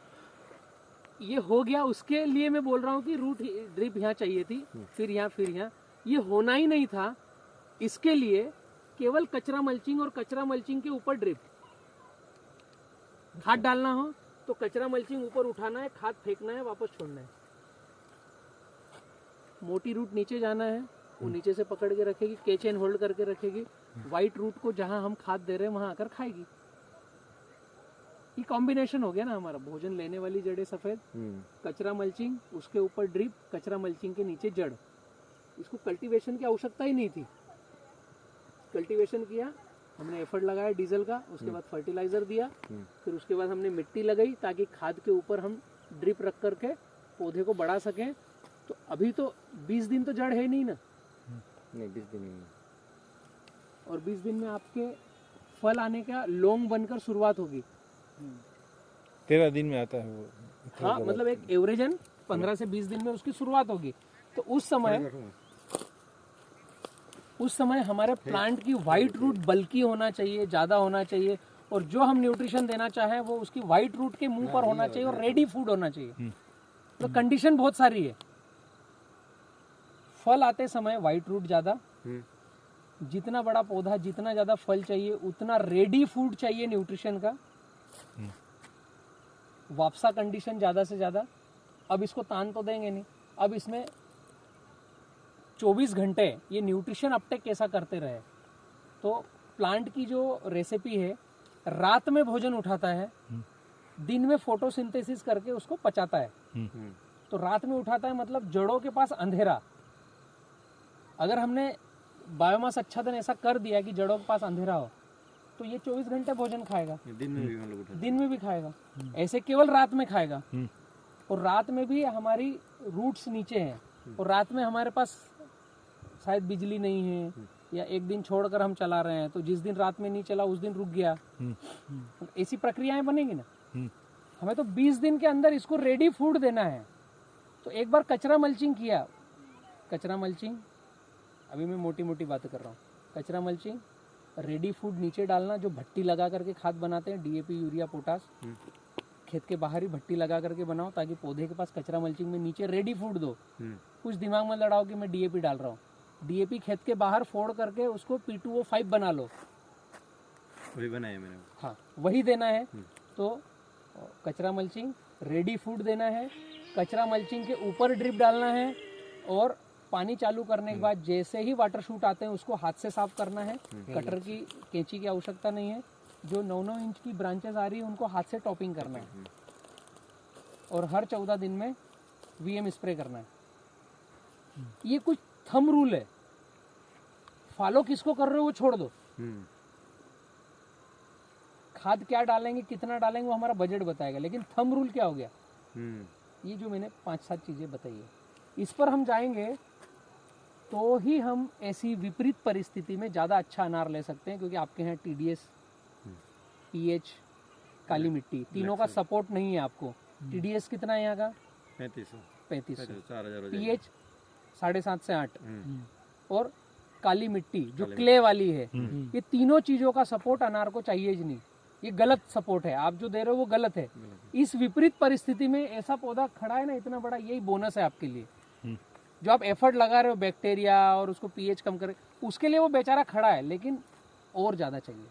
ये हो गया, उसके लिए मैं बोल रहा हूँ कि रूट ड्रिप यहाँ चाहिए थी, फिर यहाँ, ये होना ही नहीं था। इसके लिए केवल कचरा मल्चिंग और कचरा मल्चिंग के ऊपर ड्रिप। खाद डालना हो तो कचरा मल्चिंग ऊपर उठाना है, खाद फेंकना है, वापस छोड़ना है। मोटी रूट नीचे जाना है, वो नीचे से पकड़ के रखेगी, कैच एंड होल्ड करके रखेगी। वाइट रूट को जहां हम खाद दे रहे हैं वहां आकर खाएगी। ये कॉम्बिनेशन हो गया ना हमारा, भोजन लेने वाली जड़ें सफेद, कचरा मल्चिंग, उसके ऊपर ड्रिप, कचरा मल्चिंग के नीचे जड़। इसको कल्टीवेशन की आवश्यकता ही नहीं थी। कल्टीवेशन किया हमने, एफर्ट लगाया डीजल का, उसके बाद फर्टिलाइजर दिया, फिर उसके बाद हमने मिट्टी लगाई ताकि खाद के ऊपर हम ड्रिप रख करके पौधे को बढ़ा सकें। तो अभी तो 20 दिन तो जड़ है नहीं ना, नहीं 20 दिन नहीं, और 20 दिन में आपके फल आने का लौंग बनकर शुरुआत होगी। 13 दिन में आता है वो। हाँ, मतलब एक एवरेजन 15 से 20 दिन में उसकी शुरुआत होगी। तो उस समय हमारे प्लांट की वाइट रूट बल्कि होना चाहिए, ज़्यादा होना चाहिए, और जो हम न्यूट्रिशन देना चाहें वो उसकी वाइट रूट के मुंह पर होना चाहिए और रेडी फूड होना चाहिए। तो कंडीशन बहुत सारी है। फल आते समय वाइट रूट ज़्यादा, जितना बड़ा पौधा जितना ज़्यादा फल चाहिए उतना रेडी फूड चाहिए न्यूट्रिशन का। वापसा कंडीशन ज़्यादा से ज़्यादा। अब इसको तान तो देंगे नहीं, अब इसमें 24 घंटे ये न्यूट्रिशन अपटेक कैसा करते रहे। तो प्लांट की जो रेसिपी है, रात में भोजन उठाता है, दिन में फोटोसिंथेसिस करके उसको पचाता है। तो रात में उठाता है मतलब जड़ों के पास अंधेरा। अगर हमने बायोमास आच्छादन ऐसा कर दिया कि जड़ों के पास अंधेरा हो, तो ये 24 घंटे भोजन खाएगा, दिन में भी खाएगा, ऐसे केवल रात में खाएगा। और रात में भी हमारी रूट्स नीचे हैं, और रात में हमारे पास शायद बिजली नहीं है, या एक दिन छोड़कर हम चला रहे हैं, तो जिस दिन रात में नहीं चला उस दिन रुक गया, ऐसी प्रक्रियाएं बनेगी ना। हमें तो 20 दिन के अंदर इसको रेडी फूड देना है। तो एक बार कचरा मल्चिंग किया, कचरा मल्चिंग, अभी मैं मोटी मोटी बातें कर रहा हूँ, कचरा मल्चिंग, रेडी फूड नीचे डालना, जो भट्टी लगा करके खाद बनाते हैं, डीएपी, यूरिया, पोटास, खेत के बाहर ही भट्टी लगा करके बनाओ, ताकि पौधे के पास कचरा मल्चिंग में नीचे रेडी फूड दो। कुछ दिमाग में लड़ाओ कि मैं डीएपी डाल रहा हूँ, डीएपी खेत के बाहर फोड़ करके उसको P2O5 बना लो, वही बनाया मैंने। हाँ, वही देना है। तो कचरा मल्चिंग, रेडी फूड देना है, कचरा मल्चिंग के ऊपर ड्रिप डालना है, और पानी चालू करने के बाद जैसे ही वाटर शूट आते हैं उसको हाथ से साफ करना है। कटर की, कैंची की आवश्यकता नहीं है। जो 9-9 इंच की ब्रांचेस आ रही है उनको हाथ से टॉपिंग करना है, और हर 14 दिन में वीएम स्प्रे करना है। ये कुछ थंब रूल है, फॉलो किसको कर रहे हो वो छोड़ दो। खाद क्या डालेंगे, कितना डालेंगे, वो हमारा बजट बताएगा, लेकिन थंब रूल क्या हो गया, ये जो मैंने 5-7 चीजें बताई है, इस पर हम जाएंगे तो ही हम ऐसी विपरीत परिस्थिति में ज़्यादा अच्छा अनार ले सकते हैं। क्योंकि आपके यहाँ TDS, पीएच, काली मिट्टी, तीनों का सपोर्ट नहीं है आपको, TDS कितना है यहाँ का? 3500। pH 7.5 से 8 और काली मिट्टी जो क्ले वाली है, ये तीनों चीजों का सपोर्ट अनार को चाहिए ही नहीं। ये गलत सपोर्ट है, आप जो दे रहे हो वो गलत है। इस विपरीत परिस्थिति में ऐसा पौधा खड़ा है ना इतना बड़ा, यही बोनस है आपके लिए। जो आप एफर्ट लगा रहे हो बैक्टीरिया और उसको पीएच कम करे, उसके लिए वो बेचारा खड़ा है, लेकिन और ज्यादा चाहिए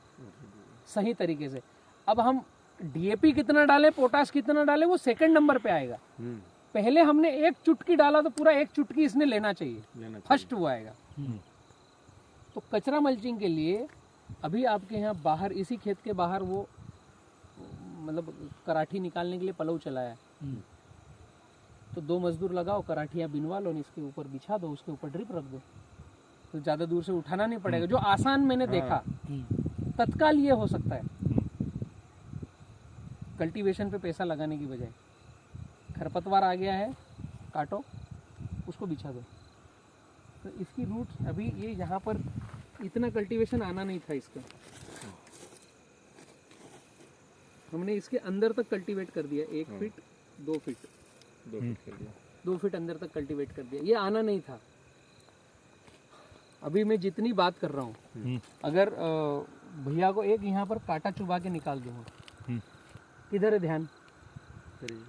सही तरीके से। अब हम डीएपी कितना डालें, पोटाश कितना डालें, वो सेकंड नंबर पे आएगा। पहले हमने एक चुटकी डाला तो पूरा एक चुटकी इसने लेना चाहिए, फर्स्ट वो आएगा। तो कचरा मल्चिंग के लिए अभी आपके यहाँ बाहर, इसी खेत के बाहर वो मतलब कराठी निकालने के लिए पलव चलाया है। तो 2 मजदूर लगाओ, कराठियाँ बिनवा लो, इसके ऊपर बिछा दो, उसके ऊपर ड्रिप रख दो, तो ज़्यादा दूर से उठाना नहीं पड़ेगा। जो आसान मैंने देखा तत्काल ये हो सकता है, कल्टीवेशन पे पैसा लगाने की बजाय। खरपतवार आ गया है, काटो, उसको बिछा दो। तो इसकी रूट्स अभी ये यहाँ पर इतना कल्टीवेशन आना नहीं था इसका, हमने इसके अंदर तक कल्टीवेट कर दिया। 1 फीट 2 फीट 2 फीट कर दिया, 2 फीट अंदर तक कल्टीवेट कर दिया। ये आना नहीं था। अभी मैं जितनी बात कर रहा हूँ, अगर भैया को एक यहाँ पर कांटा चुबा के निकाल दूंगा, किधर है ध्यान?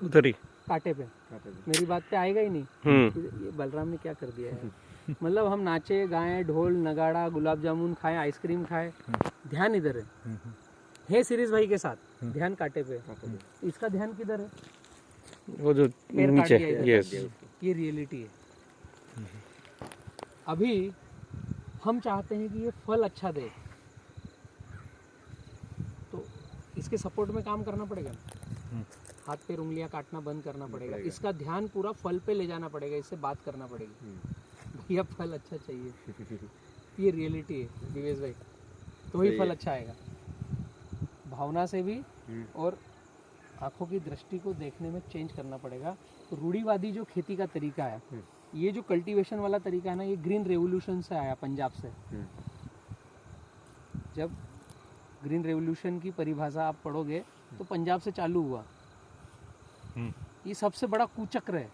उधर ही कांटे पे। मेरी बात पे आएगा ही नहीं। ये बलराम ने क्या कर दिया है। मतलब हम नाचे गाएं, ढोल नगाड़ा, गुलाब जामुन खाएं, आइसक्रीम खाएं, ध्यान इधर है सीरीज भाई के साथ, ध्यान कांटे पे। इसका ध्यान किधर है? वो जो नीचे, यस, ये रियलिटी है। अभी हम चाहते हैं कि ये फल अच्छा दे, तो इसके सपोर्ट में काम करना पड़ेगा। हाथ पैर उंगलियां काटना बंद करना पड़ेगा। इसका ध्यान पूरा फल पे ले जाना पड़ेगा, इससे बात करना पड़ेगी, भैया फल अच्छा चाहिए। ये रियलिटी है दिवेश भाई, तो ही फल अच्छा आएगा। भावना से भी और आंखों की दृष्टि को देखने में चेंज करना पड़ेगा। तो रूढ़िवादी जो खेती का तरीका है, ये जो कल्टीवेशन वाला तरीका है ना, ये ग्रीन रेवोल्यूशन से आया, पंजाब से। जब ग्रीन रेवोल्यूशन की परिभाषा आप पढ़ोगे तो पंजाब से चालू हुआ। ये सबसे बड़ा कुचक्र है।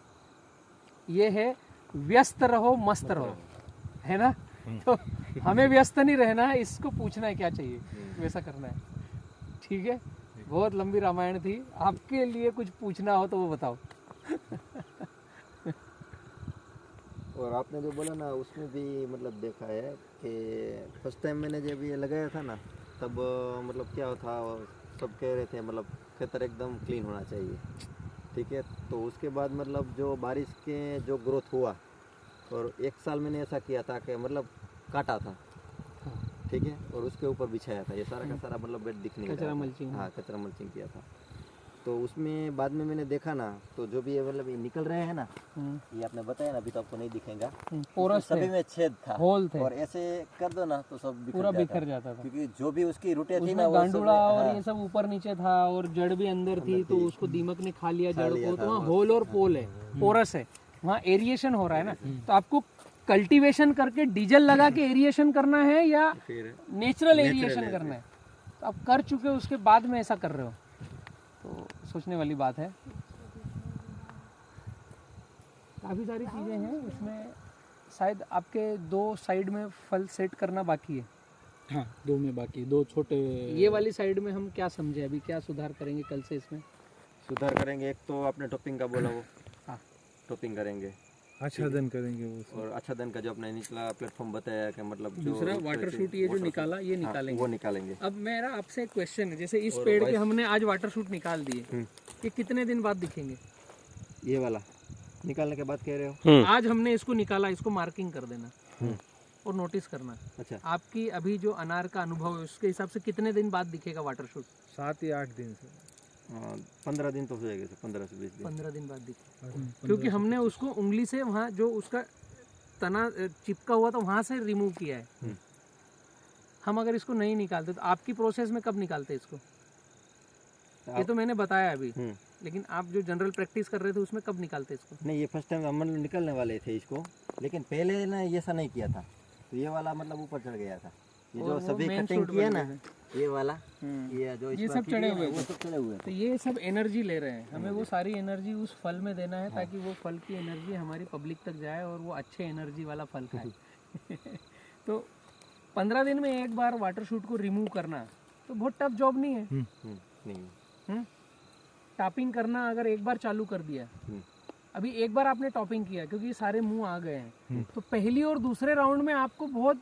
ये है व्यस्त रहो मस्त रहो, है ना। तो हमें व्यस्त नहीं रहना है, इसको पूछना है क्या चाहिए, वैसा करना है। ठीक है, बहुत लंबी रामायण थी। आपके लिए कुछ पूछना हो तो वो बताओ। और आपने जो बोला ना, उसमें भी मतलब देखा है कि फर्स्ट टाइम मैंने जब ये लगाया था ना, तब मतलब क्या था, सब कह रहे थे मतलब खेतर एकदम क्लीन होना चाहिए। ठीक है, तो उसके बाद मतलब जो बारिश के जो ग्रोथ हुआ, और 1 साल मैंने ऐसा किया था कि मतलब काटा था, ठीक है, और उसके ऊपर बिछाया था। ये सारा का सारा मतलब बेड दिखने लगा, कचरा मल्चिंग। हाँ, कचरा मल्चिंग किया था। तो उसमें बाद में मैंने देखा ना, तो जो भी ये मतलब ये निकल रहे हैं ना, ये आपने बताया ना, अभी तो आपको नहीं दिखेगा, पोरस सभी में छेद था, होल थे, और ऐसे कर दो ना तो सब पूरा बिखर जाता था। क्योंकि जो भी उसकी रूटें थी ना, उसमें वो गांडुड़ा सब, और हाँ, ये सब ऊपर नीचे था, और जड़ भी अंदर थी, तो उसको दीमक ने खा लिया जड़ को। तो वहाँ होल और पोल है, पोरस है, वहाँ एरिएशन हो रहा है ना। तो आपको कल्टीवेशन करके डीजल लगा के एरिएशन करना है या नेचुरल एरिएशन करना है? तो आप कर चुके हो, उसके बाद में ऐसा कर रहे हो, तो सोचने वाली बात है। काफ़ी सारी चीज़ें हैं इसमें। शायद आपके 2 साइड में फल सेट करना बाकी है। हाँ, 2 में बाकी, 2 छोटे। ये वाली साइड में हम क्या समझे, अभी क्या सुधार करेंगे कल से इसमें? सुधार करेंगे। एक तो आपने टॉपिंग का बोला, वो हाँ, टॉपिंग करेंगे, आच्छादन करेंगे वो, और आच्छादन का जो आपने निचला प्लेटफॉर्म बताया कि मतलब जो दूसरा वाटर शूट ये जो निकाला, ये निकालेंगे, वो निकालेंगे। अब मेरा आपसे एक क्वेश्चन है, जैसे इस पेड़ के हमने आज वाटर शूट निकाल दिए, ये कितने दिन बाद दिखेंगे? ये वाला निकालने के बाद कह रहे हो? आज हमने इसको निकाला, इसको मार्किंग कर देना और नोटिस करना। अच्छा, आपकी अभी जो अनार का अनुभव है उसके हिसाब से कितने दिन बाद दिखेगा वाटर शूट? 7 या 8 दिन से। 15 दिन तो हो जाएगा, 15 से 20 दिन। 15 दिन बाद दिखेगा, क्योंकि हमने उसको उंगली से वहाँ जो उसका तना चिपका हुआ था वहाँ से रिमूव किया है। हम अगर इसको नहीं निकालते तो आपकी प्रोसेस में कब निकालते इसको? ये तो मैंने बताया अभी, लेकिन आप जो जनरल प्रैक्टिस कर रहे थे उसमें कब निकालते इसको? नहीं, ये फर्स्ट टाइम हम मतलब निकलने वाले थे इसको, लेकिन पहले ना ये ऐसा नहीं किया था, तो ये वाला मतलब ऊपर चढ़ गया था। ये जो सभी कटिंग किया ना, ये वाला ये जो ये इस सब पर चढ़े है, हुए वो सब चढ़े हुए तो ये सब एनर्जी ले रहे हैं, हमें वो सारी एनर्जी उस फल में देना है ताकि वो फल की एनर्जी हमारी पब्लिक तक जाए और वो अच्छे एनर्जी वाला फल खाए। तो 15 दिन में एक बार वाटर शूट को रिमूव करना तो बहुत टफ जॉब नहीं है। नहीं टॉपिंग करना अगर एक बार चालू कर दिया, अभी एक बार आपने टॉपिंग किया क्योंकि सारे मुंह आ गए हैं, तो पहली और दूसरे राउंड में आपको बहुत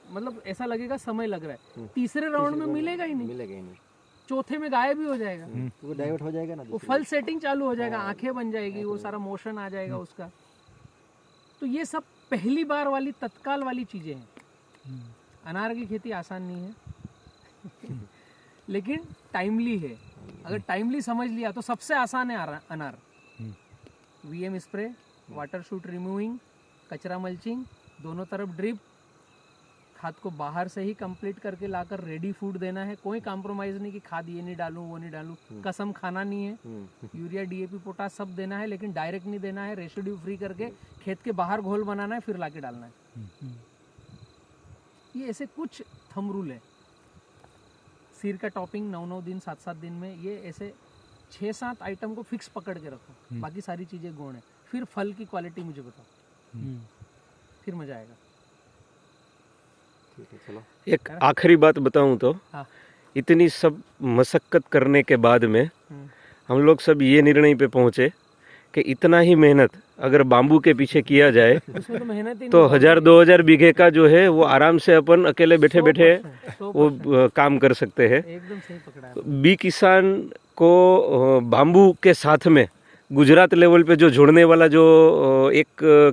मतलब ऐसा लगेगा समय लग रहा है, तीसरे राउंड में मिलेगा ही नहीं, मिलेगा ही नहीं, चौथे में गायब भी हो जाएगा, वो डाइवर्ट हो जाएगा ना, वो फल सेटिंग चालू हो जाएगा, आंखें बन जाएगी, वो सारा मोशन आ जाएगा उसका। तो ये सब पहली बार वाली तत्काल वाली चीजें हैं। अनार की खेती आसान नहीं है लेकिन टाइमली है। अगर टाइमली समझ लिया तो सबसे आसान है अनार। VM spray, water shoot removing, कचरा मल्चिंग, दोनों तरफ ड्रिप, खाद को बाहर से ही कंप्लीट करके लाकर रेडी फूड देना है। कोई कॉम्प्रोमाइज नहीं कि खाद ये नहीं डालूं वो नहीं डालूं, कसम खाना नहीं है। यूरिया डीएपी पोटास सब देना है लेकिन डायरेक्ट नहीं देना है, रेसिड्यू फ्री करके खेत के बाहर घोल बनाना है फिर लाके डालना है। ये ऐसे कुछ थंब रूल है। सिर का टॉपिंग 9-9 दिन 7-7 दिन में, ये ऐसे 6-7 आइटम को फिक्स पकड़ के रखो, बाकी सारी चीजें गौण है। फिर फल की क्वालिटी मुझे बताओ, फिर मजा आएगा। ठीक है चलो। एक आखिरी बात बताऊं तो हाँ। इतनी सब मशक्कत करने के बाद में हम लोग सब ये निर्णय पे पहुंचे कि इतना ही मेहनत अगर बाम्बू के पीछे किया जाए उसमें तो मेहनत ही तो नहीं, 1000-2000 बीघे का जो है वो आराम से अपन अकेले बैठे बैठे 100% वो काम कर सकते हैं। एकदम सही पकड़ा है। तो बी किसान को बाम्बू के साथ में गुजरात लेवल पे जो जोड़ने वाला जो एक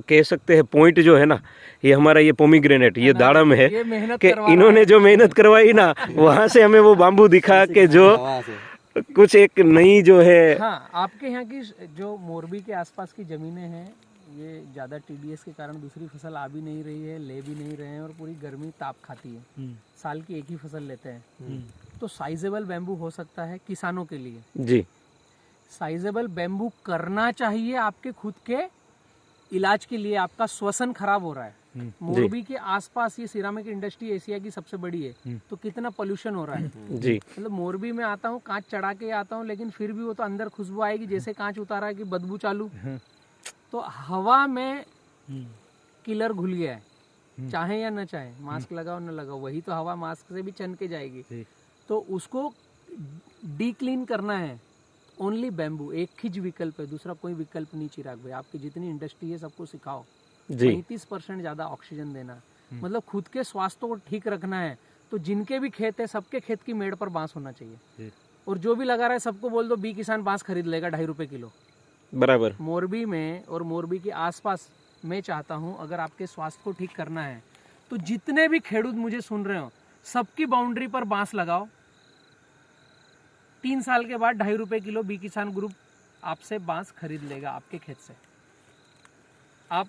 कह सकते हैं पॉइंट जो है ना, ये हमारा ये पोमीग्रेनेट, ये दाड़म है ये मेहनत कि करवा इन्होंने जो मेहनत करवाई ना, वहाँ से हमें वो बाम्बू दिखा के जो हवा से कुछ एक नई जो है। हाँ, आपके यहाँ की जो मोरबी के आसपास की जमीनें हैं, ये ज़्यादा टीडीएस के कारण दूसरी फसल आ भी नहीं रही है, ले भी नहीं रहे हैं और पूरी गर्मी ताप खाती है, साल की एक ही फसल लेते हैं। तो साइजेबल बैम्बू हो सकता है किसानों के लिए। जी, साइजेबल बैम्बू करना चाहिए आपके खुद के इलाज के लिए। आपका श्वसन खराब हो रहा है। मोरबी के आसपास ये सिरामिक इंडस्ट्री एशिया की सबसे बड़ी है, तो कितना पोल्यूशन हो रहा है। जी, मतलब मोरबी में आता हूँ, कांच चढ़ा के आता हूँ, लेकिन फिर भी वो तो अंदर खुशबू आएगी जैसे कांच उतारा है कि बदबू चालू। तो हवा में किलर घुल गया है, चाहे या न चाहे, मास्क लगाओ न लगाओ, वही तो हवा मास्क से भी छन के जाएगी। तो उसको डी क्लीन करना है। ओनली बैम्बू एक ही विकल्प है, दूसरा कोई विकल्प नहीं। चिराग भाई, आपकी जितनी इंडस्ट्री है सबको सिखाओ 35% ज्यादा ऑक्सीजन देना, मतलब खुद के स्वास्थ्य को ठीक रखना है। तो जिनके भी खेत है सबके खेत की मेड़ पर बांस होना चाहिए, और जो भी लगा रहा है सबको बोल दो बी किसान बांस खरीद लेगा 2.5 रुपए किलो। बराबर। मोरबी में और मोरबी के आसपास मैं चाहता हूं, अगर आपके स्वास्थ्य को ठीक करना है तो जितने भी खेडूत मुझे सुन रहे हो, सबकी बाउंड्री पर बांस लगाओ। 3 साल के बाद 2.5 रुपए किलो बी किसान ग्रुप आपसे बांस खरीद लेगा आपके खेत से। आप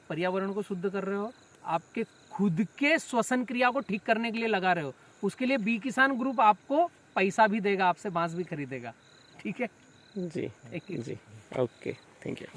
पर्यावरण को शुद्ध कर रहे हो, आपके खुद के श्वसन क्रिया को ठीक करने के लिए लगा रहे हो, उसके लिए बी किसान ग्रुप आपको पैसा भी देगा, आपसे बांस भी खरीदेगा। ठीक है जी, एक जी, ओके, थैंक यू।